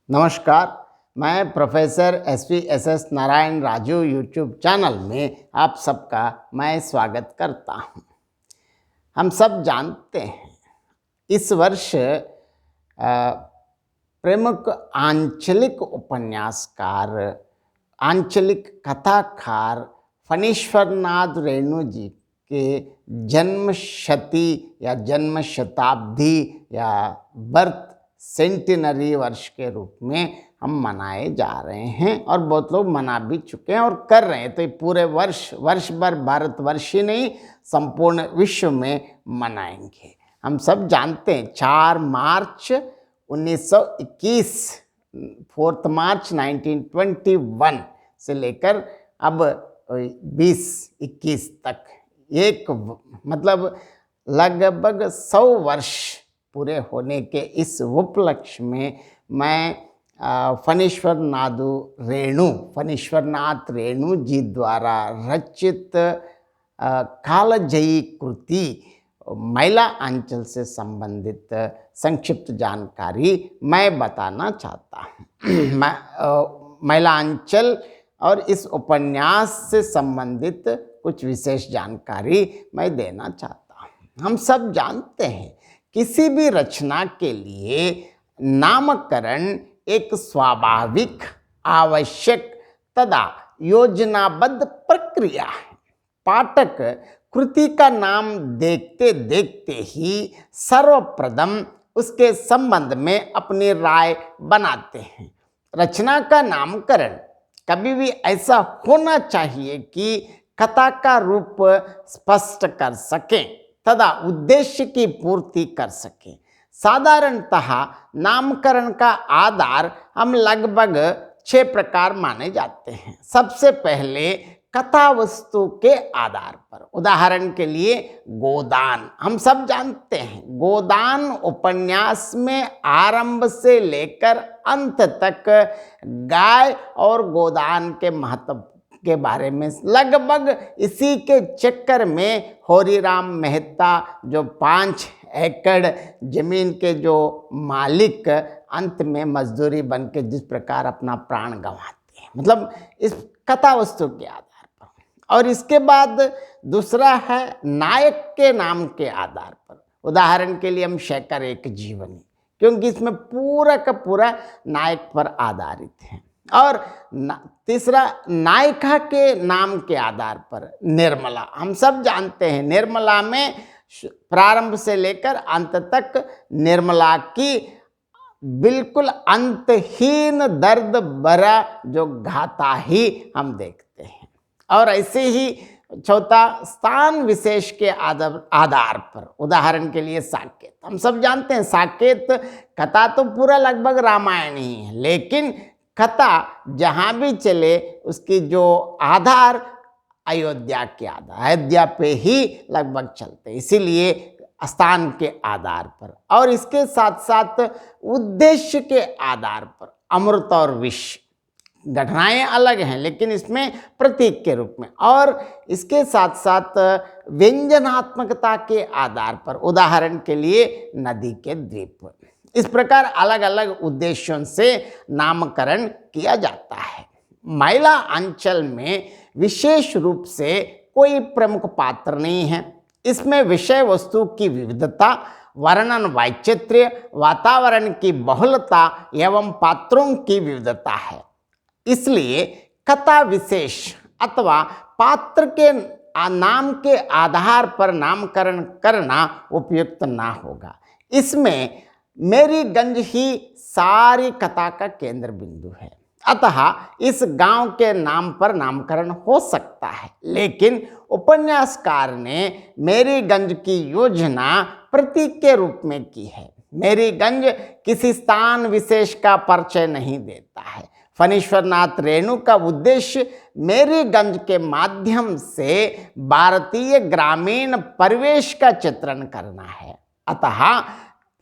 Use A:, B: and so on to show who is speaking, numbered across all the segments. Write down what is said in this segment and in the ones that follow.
A: नमस्कार। मैं professor S Narayan Raju YouTube channel में आप सबका मैं स्वागत करता हूं। हम सब जानते हैं इस वर्ष प्रमुख आंचलिक उपन्यासकार, आंचलिक कथाकार फणीश्वरनाथ रेणु जी के जन्म शती या जन्म शताब्दी या बर्थ सेंटिनरी वर्ष के रूप में हम मनाए जा रहे हैं और बहुत लोग मना भी चुके हैं और कर रहे हैं। तो ये पूरे वर्ष भर भारतवर्ष ही नहीं संपूर्ण विश्व में मनाएंगे। हम सब जानते हैं 4 मार्च 1921, 4 मार्च 1921 से लेकर अब 2021 तक मतलब लगभग 100 वर्ष पूरे होने के इस उपलक्ष्य में मैं फणीश्वरनाथ रेणु जी द्वारा रचित कालजयी कृति महिला अंचल से संबंधित संक्षिप्त जानकारी मैं बताना चाहता हूँ। महिला अंचल और इस उपन्यास से संबंधित कुछ विशेष जानकारी मैं देना चाहता हूँ। हम सब जानते हैं किसी भी रचना के लिए नामकरण एक स्वाभाविक, आवश्यक तथा योजनाबद्ध प्रक्रिया है। पाठक कृति का नाम देखते देखते ही सर्वप्रथम उसके संबंध में अपनी राय बनाते हैं। रचना का नामकरण कभी भी ऐसा होना चाहिए कि कथा का रूप स्पष्ट कर सके तथा उद्देश्य की पूर्ति कर सके। साधारणतः नामकरण का आधार हम लगभग 6 प्रकार माने जाते हैं। सबसे पहले कथा वस्तु के आधार पर, उदाहरण के लिए गोदान। हम सब जानते हैं गोदान उपन्यास में आरंभ से लेकर अंत तक गाय और गोदान के महत्व के बारे में लगभग इसी के चक्कर में होरीराम मेहता जो 5 एकड़ जमीन के जो मालिक अंत में मजदूरी बन के जिस प्रकार अपना प्राण गंवाते हैं, मतलब इस कथा वस्तु के आधार पर। और इसके बाद दूसरा है नायक के नाम के आधार पर। उदाहरण के लिए हम शेखर एक जीवनी, क्योंकि इसमें पूरा का पूरा नायक पर आधारित है। और तीसरा नायिका के नाम के आधार पर निर्मला। हम सब जानते हैं निर्मला में प्रारंभ से लेकर अंत तक निर्मला की बिल्कुल अंतहीन दर्द भरा जो गाथा ही हम देखते हैं। और ऐसे ही चौथा स्थान विशेष के आधार पर, उदाहरण के लिए साकेत। हम सब जानते हैं साकेत कथा तो पूरा लगभग रामायण ही है, लेकिन कथा जहाँ भी चले उसकी जो आधार अयोध्या के आधार, अयोध्या पे ही लगभग चलते, इसीलिए स्थान के आधार पर। और इसके साथ साथ उद्देश्य के आधार पर अमृत और विष, घटनाएं अलग हैं लेकिन इसमें प्रतीक के रूप में। और इसके साथ साथ व्यंजनात्मकता के आधार पर, उदाहरण के लिए नदी के द्वीप। इस प्रकार अलग अलग उद्देश्यों से नामकरण किया जाता है। महिला अंचल में विशेष रूप से कोई प्रमुख पात्र नहीं है। इसमें विषय वस्तु की विविधता, वर्णन वैचित्र्य, वातावरण की बहुलता एवं पात्रों की विविधता है। इसलिए कथा विशेष अथवा पात्र के नाम के आधार पर नामकरण करना उपयुक्त ना होगा। इसमें मेरीगंज ही सारी कथा का केंद्र बिंदु है, अतः इस गांव के नाम पर नामकरण हो सकता है, लेकिन उपन्यासकार ने मेरीगंज की योजना प्रतीक के रूप में की है। मेरीगंज किसी स्थान विशेष का परिचय नहीं देता है। फणीश्वरनाथ रेणु का उद्देश्य मेरीगंज के माध्यम से भारतीय ग्रामीण परिवेश का चित्रण करना है, अतः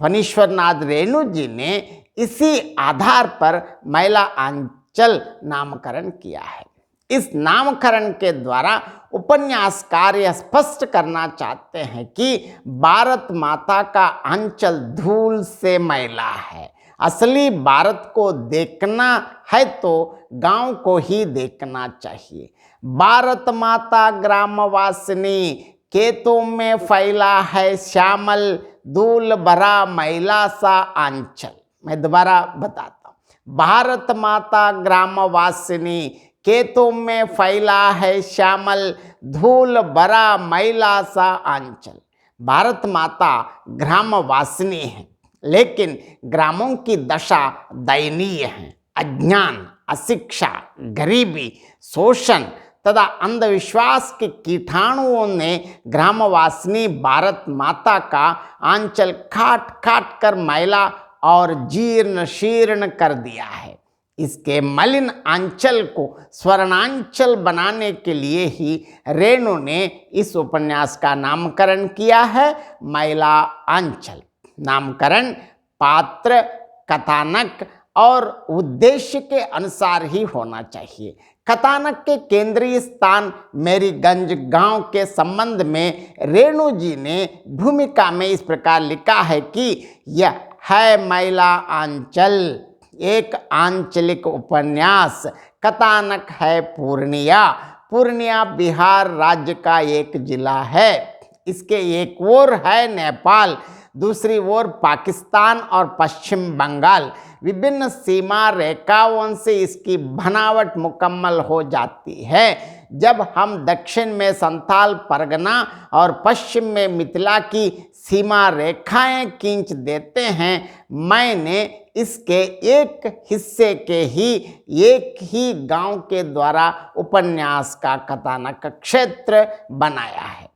A: फणीश्वरनाथ रेणु जी ने इसी आधार पर महिला अंचल नामकरण किया है। इस नामकरण के द्वारा उपन्यासकार यह स्पष्ट करना चाहते हैं कि भारत माता का अंचल धूल से मैला है असली भारत को देखना है तो गांव को ही देखना चाहिए। भारत माता ग्रामवासिनी, खेतों में फैला है श्यामल, धूल भरा मैला सा आंचल। मैं दोबारा बताता हूँ। भारत माता ग्रामवासिनी, खेतों में फैला है श्यामल, धूल भरा मैला सा आंचल। भारत माता ग्रामवासिनी है, लेकिन ग्रामों की दशा दयनीय है। अज्ञान, अशिक्षा, गरीबी, शोषण तथा अंधविश्वास के कीटाणुओं ने ग्रामवासिनी भारत माता का आंचल काट काट कर मैला और जीर्ण शीर्ण कर दिया है। इसके मलिन आंचल को स्वर्णांचल बनाने के लिए ही रेणु ने इस उपन्यास का नामकरण किया है मैला आंचल। नामकरण पात्र, कथानक और उद्देश्य के अनुसार ही होना चाहिए। कथानक के केंद्रीय स्थान मेरीगंज गांव के संबंध में रेणु जी ने भूमिका में इस प्रकार लिखा है कि यह है मैला आंचल, एक आंचलिक उपन्यास। कथानक है पूर्णिया। पूर्णिया बिहार राज्य का एक जिला है। इसके एक ओर है नेपाल, दूसरी ओर पाकिस्तान और पश्चिम बंगाल। विभिन्न सीमा रेखाओं से इसकी बनावट मुकम्मल हो जाती है। जब हम दक्षिण में संथाल परगना और पश्चिम में मिथिला की सीमा रेखाएं खींच देते हैं, मैंने इसके एक हिस्से के ही एक ही गांव के द्वारा उपन्यास का कथानक क्षेत्र बनाया है।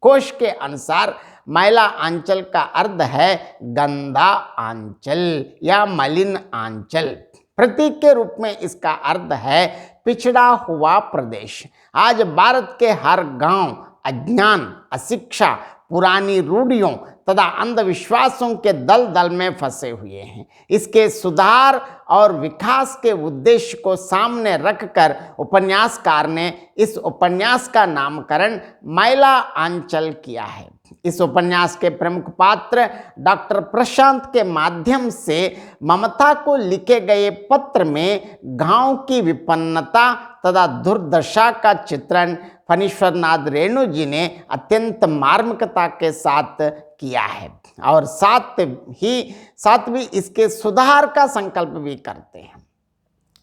A: कोश के अनुसार मैला आंचल का अर्थ है गंदा आंचल या मलिन आंचल। प्रतीक के रूप में इसका अर्थ है पिछड़ा हुआ प्रदेश। आज भारत के हर गांव अज्ञान, अशिक्षा, पुरानी रूढ़ियों तथा अंधविश्वासों के दलदल में फंसे हुए हैं। इसके सुधार और विकास के उद्देश्य को सामने रखकर उपन्यासकार ने इस उपन्यास का नामकरण मैला आंचल किया है। इस उपन्यास के प्रमुख पात्र डॉक्टर प्रशांत के माध्यम से ममता को लिखे गए पत्र में गांव की विपन्नता तथा दुर्दशा का चित्रण फणीश्वरनाथ रेणु जी ने अत्यंत मार्मिकता के साथ किया है और साथ भी इसके सुधार का संकल्प भी करते हैं।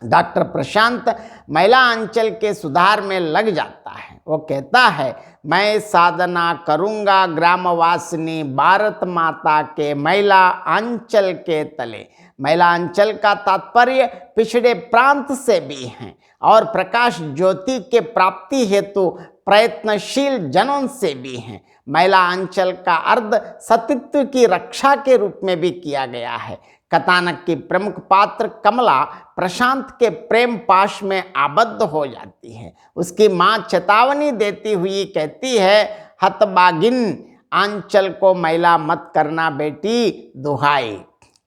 A: डॉक्टर प्रशांत मैला आंचल के सुधार में लग जाता है। वो कहता है, मैं साधना करूंगा ग्रामवासिनी भारत माता के मैला आंचल के तले। मैला आंचल का तात्पर्य पिछड़े प्रांत से भी है और प्रकाश ज्योति के प्राप्ति हेतु प्रयत्नशील जनों से भी है। मैला आंचल का अर्थ सतीत्व की रक्षा के रूप में भी किया गया है। कथानक की प्रमुख पात्र कमला प्रशांत के प्रेम पाश में आबद्ध हो जाती है। उसकी मां चेतावनी देती हुई कहती है, हतबागिन आंचल को मैला मत करना बेटी, दुहाई।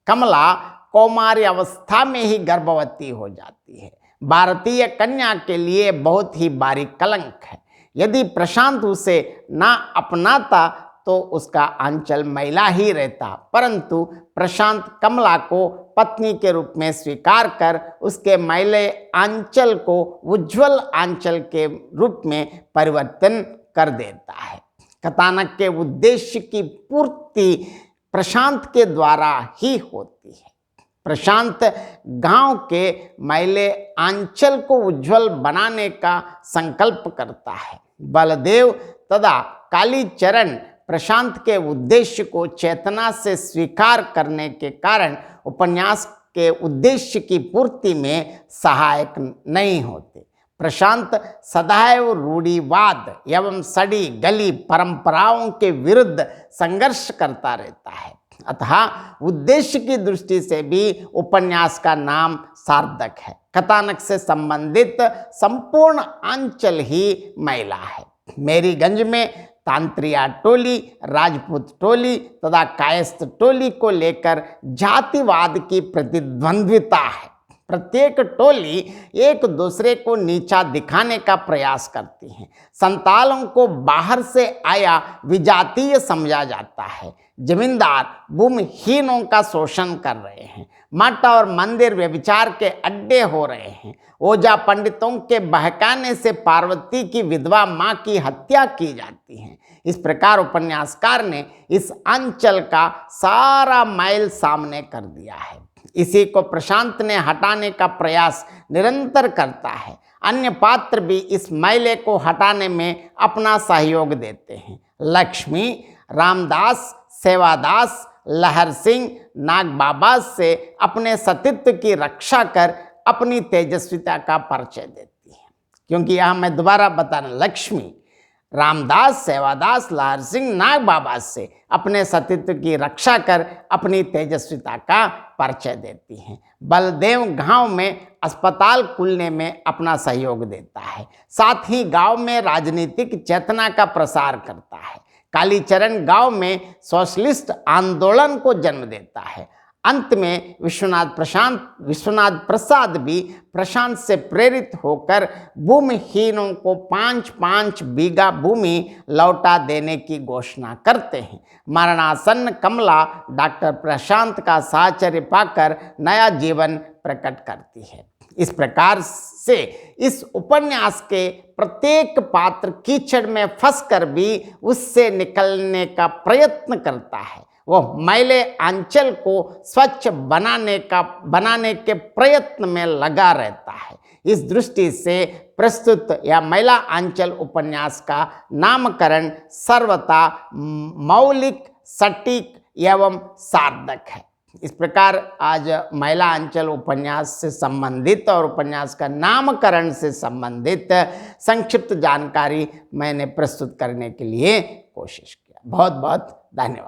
A: कमला कौमार्य अवस्था में ही गर्भवती हो जाती है। भारतीय कन्या के लिए बहुत ही भारी कलंक है। यदि प्रशांत उसे ना अपनाता तो उसका आंचल मैला ही रहता, परंतु प्रशांत कमला को पत्नी के रूप में स्वीकार कर उसके मैले आंचल को उज्ज्वल आंचल के रूप में परिवर्तन कर देता है। कथानक के उद्देश्य की पूर्ति प्रशांत के द्वारा ही होती है। प्रशांत गांव के मैले आंचल को उज्ज्वल बनाने का संकल्प करता है। बलदेव तथा कालीचरण प्रशांत के उद्देश्य को चेतना से स्वीकार करने के कारण उपन्यास के उद्देश्य की पूर्ति में सहायक नहीं होते। प्रशांत सदैव रूढ़िवाद एवं सड़ी गली परंपराओं के विरुद्ध संघर्ष करता रहता है। अतः उद्देश्य की दृष्टि से भी उपन्यास का नाम सार्थक है। कथानक से संबंधित संपूर्ण आंचल ही मैला है। मेरीगंज में तांत्रिया टोली, राजपूत टोली तथा कायस्थ टोली को लेकर जातिवाद की प्रतिद्वंद्विता है। प्रत्येक टोली एक दूसरे को नीचा दिखाने का प्रयास करती है। संतालों को बाहर से आया विजातीय समझा जाता है। जमींदार भूमिहीनों का शोषण कर रहे हैं। मठ और मंदिर व्यभिचार के अड्डे हो रहे हैं। ओझा पंडितों के बहकाने से पार्वती की विधवा मां की हत्या की जाती है। इस प्रकार उपन्यासकार ने इस अंचल का सारा मैल सामने कर दिया है। इसी को प्रशांत ने हटाने का प्रयास निरंतर करता है। अन्य पात्र भी इस मैले को हटाने में अपना सहयोग देते हैं। लक्ष्मी, रामदास, सेवादास, लहर सिंह नागबाबा से अपने सतीत्व की रक्षा कर अपनी तेजस्विता का परिचय देती है। क्योंकि यहाँ मैं दोबारा बताना, लक्ष्मी, रामदास, सेवादास, लहर सिंह नागबाबा से अपने सतीत्व की रक्षा कर अपनी तेजस्विता का परिचय देती हैं। बलदेव गांव में अस्पताल खुलने में अपना सहयोग देता है। साथ ही गांव में राजनीतिक चेतना का प्रसार करता है। कालीचरण गांव में सोशलिस्ट आंदोलन को जन्म देता है। अंत में विश्वनाथ प्रसाद भी प्रशांत से प्रेरित होकर भूमिहीनों को 5-5 बीघा भूमि लौटा देने की घोषणा करते हैं। मरणासन्न कमला डॉक्टर प्रशांत का साहचर्य पाकर नया जीवन प्रकट करती है। इस प्रकार से इस उपन्यास के प्रत्येक पात्र कीचड़ में फंसकर भी उससे निकलने का प्रयत्न करता है। वह मैले अंचल को स्वच्छ बनाने के प्रयत्न में लगा रहता है। इस दृष्टि से प्रस्तुत या मैला अंचल उपन्यास का नामकरण सर्वथा मौलिक, सटीक एवं सार्थक है। इस प्रकार आज मैला अंचल उपन्यास से संबंधित और उपन्यास का नामकरण से संबंधित संक्षिप्त जानकारी मैंने प्रस्तुत करने के लिए कोशिश किया। बहुत बहुत धन्यवाद।